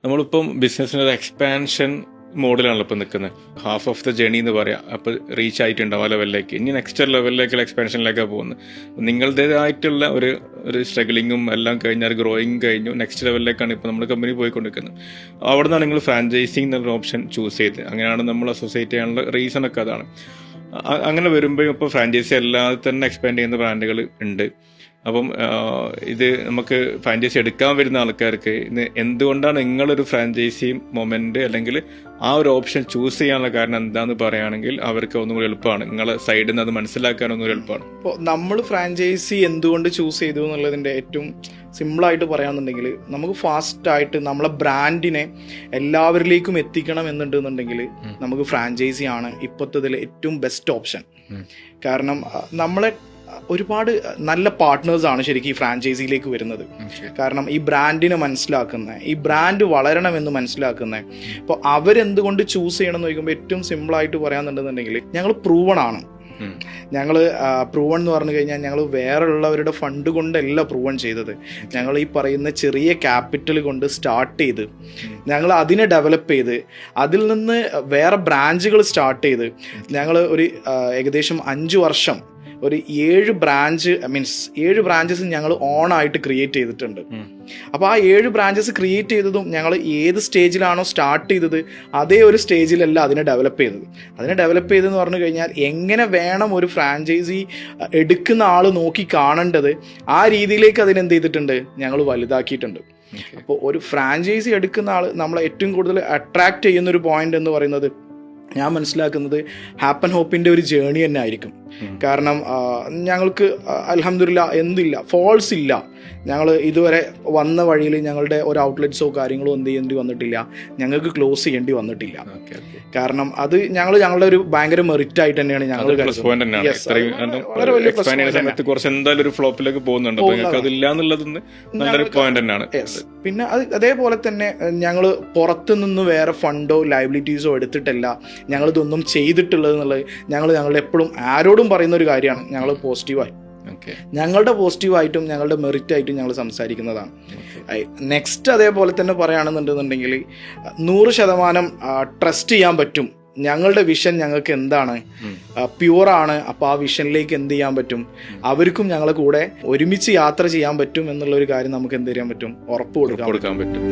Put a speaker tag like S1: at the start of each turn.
S1: നമ്മളിപ്പം ബിസിനസ്സിന് ഒരു എക്സ്പാൻഷൻ മോഡിലാണല്ലോ ഇപ്പം നിൽക്കുന്നത്. ഹാഫ് ഓഫ് ദ ജേണി എന്ന് പറയാം. അപ്പോൾ റീച്ച് ആയിട്ടുണ്ടാവും ആ ലെവലിലേക്ക്. ഇനി നെക്സ്റ്റ് ലെവലിലേക്കുള്ള എക്സ്പാൻഷനിലേക്കാണ് പോകുന്നത്. നിങ്ങളുടേതായിട്ടുള്ള ഒരു സ്ട്രഗിളിങ്ങും എല്ലാം കഴിഞ്ഞാൽ ഗ്രോയിങ് കഴിഞ്ഞു. നെക്സ്റ്റ് ലെവലിലേക്കാണ് ഇപ്പോൾ നമ്മുടെ കമ്പനി പോയിക്കൊണ്ടിരിക്കുന്നത്. അവിടെ നിന്നാണ് നിങ്ങൾ ഫ്രാഞ്ചൈസിങ് എന്നുള്ള ഓപ്ഷൻ ചൂസ് ചെയ്ത്. അങ്ങനെയാണ് നമ്മൾ അസോസിയേറ്റ് ചെയ്യാനുള്ള റീസണൊക്കെ അതാണ്. അങ്ങനെ വരുമ്പോഴും ഇപ്പോൾ ഫ്രാഞ്ചൈസി അല്ലാതെ തന്നെ എക്സ്പാൻഡ് ചെയ്യുന്ന ബ്രാൻഡുകൾ ഉണ്ട്. അപ്പം ഇത് നമുക്ക് ഫ്രാഞ്ചൈസി എടുക്കാൻ വരുന്ന ആൾക്കാർക്ക് ഇന്ന് എന്തുകൊണ്ടാണ് നിങ്ങളൊരു ഫ്രാഞ്ചൈസി മൊമെന്റ് അല്ലെങ്കിൽ ആ ഒരു ഓപ്ഷൻ ചൂസ് ചെയ്യാനുള്ള കാരണം എന്താന്ന് പറയുകയാണെങ്കിൽ അവർക്ക് ഒന്നുകൂടി എളുപ്പമാണ്. നിങ്ങളെ സൈഡിൽ നിന്ന് അത് മനസ്സിലാക്കാൻ ഒന്നുകൂടി എളുപ്പമാണ്.
S2: ഇപ്പോൾ നമ്മൾ ഫ്രാഞ്ചൈസി എന്തുകൊണ്ട് ചൂസ് ചെയ്തു എന്നുള്ളതിൻ്റെ ഏറ്റവും സിമ്പിളായിട്ട് പറയാമെന്നുണ്ടെങ്കിൽ, നമുക്ക് ഫാസ്റ്റായിട്ട് നമ്മളെ ബ്രാൻഡിനെ എല്ലാവരിലേക്കും എത്തിക്കണം എന്നുണ്ടെന്നുണ്ടെങ്കിൽ നമുക്ക് ഫ്രാഞ്ചൈസി ആണ് ഇപ്പോഴത്തെ ഏറ്റവും ബെസ്റ്റ് ഓപ്ഷൻ. കാരണം നമ്മളെ ഒരുപാട് നല്ല പാർട്ട്നേഴ്സാണ് ശരിക്കും ഈ ഫ്രാഞ്ചൈസിയിലേക്ക് വരുന്നത്. കാരണം ഈ ബ്രാൻഡിനെ മനസ്സിലാക്കുന്ന, ഈ ബ്രാൻഡ് വളരണമെന്ന് മനസ്സിലാക്കുന്ന, അപ്പോൾ അവരെന്തുകൊണ്ട് ചൂസ് ചെയ്യണം എന്ന് ചോദിക്കുമ്പോൾ ഏറ്റവും സിമ്പിളായിട്ട് പറയാന്നുണ്ടെന്നുണ്ടെങ്കിൽ ഞങ്ങൾ പ്രൂവൺ. ഞങ്ങൾ പ്രൂവൺ എന്ന് പറഞ്ഞു കഴിഞ്ഞാൽ ഞങ്ങൾ വേറെ ഉള്ളവരുടെ ഫണ്ട് കൊണ്ടല്ല പ്രൂവൺ ചെയ്തത്. ഞങ്ങൾ ഈ പറയുന്ന ചെറിയ ക്യാപിറ്റൽ കൊണ്ട് സ്റ്റാർട്ട് ചെയ്ത് ഞങ്ങൾ അതിനെ ഡെവലപ്പ് ചെയ്ത് അതിൽ നിന്ന് വേറെ ബ്രാഞ്ചുകൾ സ്റ്റാർട്ട് ചെയ്ത് ഞങ്ങൾ ഒരു ഏകദേശം 5 വർഷം ഒരു 7 ബ്രാഞ്ചസ് ഞങ്ങൾ ഓണായിട്ട് ക്രിയേറ്റ് ചെയ്തിട്ടുണ്ട്. അപ്പോൾ ആ 7 ബ്രാഞ്ചസ് ക്രിയേറ്റ് ചെയ്തതും ഞങ്ങൾ ഏത് സ്റ്റേജിലാണോ സ്റ്റാർട്ട് ചെയ്തത് അതേ ഒരു സ്റ്റേജിലല്ല അതിനെ ഡെവലപ്പ് ചെയ്തത്. അതിനെ ഡെവലപ്പ് ചെയ്തെന്ന് പറഞ്ഞു കഴിഞ്ഞാൽ എങ്ങനെ വേണം ഒരു ഫ്രാഞ്ചൈസി എടുക്കുന്ന ആൾ നോക്കി കാണേണ്ടത്, ആ രീതിയിലേക്ക് അതിനെന്ത് ചെയ്തിട്ടുണ്ട്, ഞങ്ങൾ വലുതാക്കിയിട്ടുണ്ട്. അപ്പോൾ ഒരു ഫ്രാഞ്ചൈസി എടുക്കുന്ന ആൾ നമ്മളെ ഏറ്റവും കൂടുതൽ അട്രാക്റ്റ് ചെയ്യുന്നൊരു പോയിന്റ് എന്ന് പറയുന്നത്, ഞാൻ മനസ്സിലാക്കുന്നത് ഹാപ്പൻ ഹോപ്പിൻ്റെ ഒരു ജേണി തന്നെ ആയിരിക്കും. കാരണം ഞങ്ങൾക്ക് അൽഹംദുലില്ലാ എന്തില്ല, ഫോൾസ് ഇല്ല. ഞങ്ങൾ ഇതുവരെ വന്ന വഴിയിൽ ഞങ്ങളുടെ ഒരു ഔട്ട്ലെറ്റ്സോ കാര്യങ്ങളോ എന്ത് ചെയ്യേണ്ടി വന്നിട്ടില്ല, ഞങ്ങൾക്ക് ക്ലോസ് ചെയ്യേണ്ടി വന്നിട്ടില്ല. കാരണം അത് ഞങ്ങളുടെ ഒരു ഭയങ്കര മെറിറ്റ് ആയിട്ട് തന്നെയാണ് ഞങ്ങൾ. പിന്നെ അതേപോലെ തന്നെ ഞങ്ങൾ പുറത്തുനിന്ന് വേറെ ഫണ്ടോ ലയബിലിറ്റീസോ എടുത്തിട്ടല്ല ഞങ്ങളിതൊന്നും ചെയ്തിട്ടുള്ളത് എന്നുള്ളത് ഞങ്ങളുടെ എപ്പോഴും ആരോടും പറയുന്ന ഒരു കാര്യമാണ്. ഞങ്ങൾ പോസിറ്റീവായി, ഞങ്ങളുടെ പോസിറ്റീവായിട്ടും ഞങ്ങളുടെ മെറിറ്റ് ആയിട്ടും ഞങ്ങൾ സംസാരിക്കുന്നതാണ്. നെക്സ്റ്റ് അതേപോലെ തന്നെ പറയുകയാണെന്നുണ്ടെന്നുണ്ടെങ്കിൽ 100% ട്രസ്റ്റ് ചെയ്യാൻ പറ്റും. ഞങ്ങളുടെ വിഷൻ ഞങ്ങൾക്ക് എന്താണ് പ്യുവറാണ്. അപ്പോൾ ആ വിഷനിലേക്ക് എന്ത് ചെയ്യാൻ പറ്റും, അവർക്കും ഞങ്ങളെ കൂടെ ഒരുമിച്ച് യാത്ര ചെയ്യാൻ പറ്റും എന്നുള്ളൊരു കാര്യം നമുക്ക് എന്ത് ചെയ്യാൻ പറ്റും, ഉറപ്പ് കൊടുക്കാൻ പറ്റും.